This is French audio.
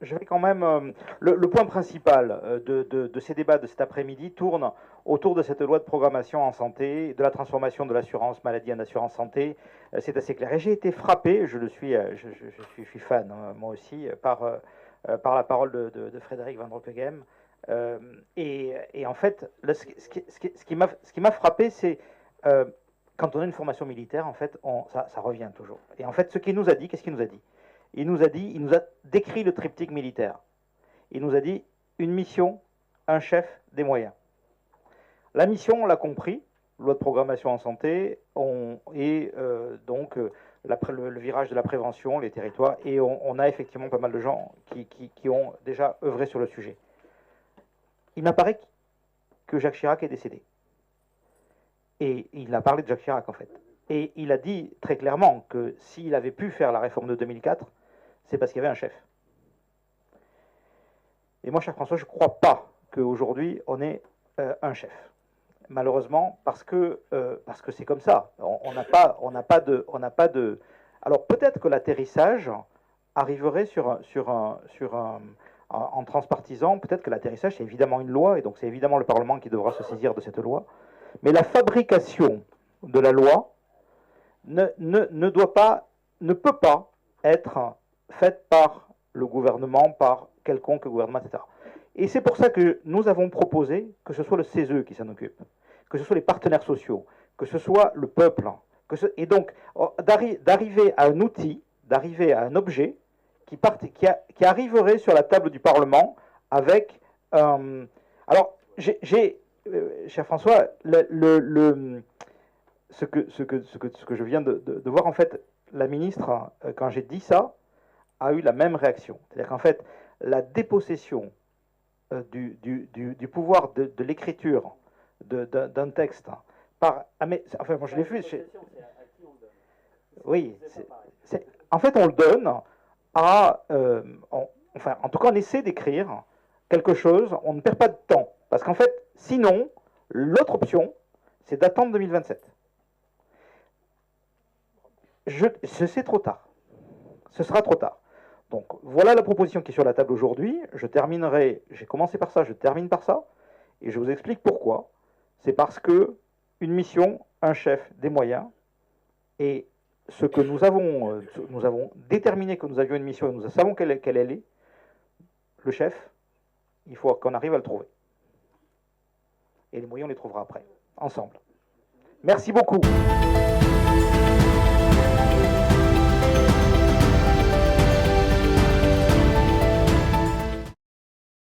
je vais quand même. Le point principal de ces débats de cet après-midi tourne autour de cette loi de programmation en santé, de la transformation de l'assurance maladie en assurance santé. C'est assez clair. Et j'ai été frappé, je suis fan, hein, moi aussi, par la parole de Frédéric Van Roppeghem. Et en fait, là, ce qui m'a frappé, c'est quand on a une formation militaire, en fait, ça revient toujours. Et en fait, ce qu'il nous a dit, qu'est-ce qu'il nous a dit? Il nous a décrit le triptyque militaire. Il nous a dit une mission, un chef, des moyens. La mission, on l'a compris, loi de programmation en santé, et donc le virage de la prévention, les territoires, et on a effectivement pas mal de gens qui ont déjà œuvré sur le sujet. Il m'apparaît que Jacques Chirac est décédé. Et il a parlé de Jacques Chirac, en fait. Et il a dit très clairement que s'il avait pu faire la réforme de 2004, c'est parce qu'il y avait un chef. Et moi, cher François, je ne crois pas qu'aujourd'hui, on ait un chef. Malheureusement, parce que c'est comme ça. On n'a pas de. Alors peut-être que l'atterrissage arriverait en transpartisan. Peut-être que l'atterrissage, c'est évidemment une loi, et donc c'est évidemment le Parlement qui devra se saisir de cette loi. Mais la fabrication de la loi ne peut pas être faite par le gouvernement, par quelconque gouvernement, etc. Et c'est pour ça que nous avons proposé que ce soit le CESE qui s'en occupe, que ce soit les partenaires sociaux, que ce soit le peuple. Et donc, d'arriver à un outil, d'arriver à un objet qui arriverait sur la table du Parlement avec... alors, cher François, ce que je viens de voir, en fait, la ministre, quand j'ai dit ça, a eu la même réaction. C'est-à-dire qu'en fait, la dépossession du pouvoir de l'écriture d'un texte par... enfin, moi je l'ai vu... Oui, en fait, on le donne à... enfin, en tout cas, on essaie d'écrire quelque chose, on ne perd pas de temps. Parce qu'en fait, sinon, l'autre option, c'est d'attendre 2027. C'est trop tard. Ce sera trop tard. Donc voilà la proposition qui est sur la table aujourd'hui. J'ai commencé par ça, je termine par ça, et je vous explique pourquoi. C'est parce que une mission, un chef, des moyens, et ce que nous avons déterminé que nous avions une mission, et nous savons quelle elle est, le chef, il faut qu'on arrive à le trouver. Et les moyens, on les trouvera après, ensemble. Merci beaucoup.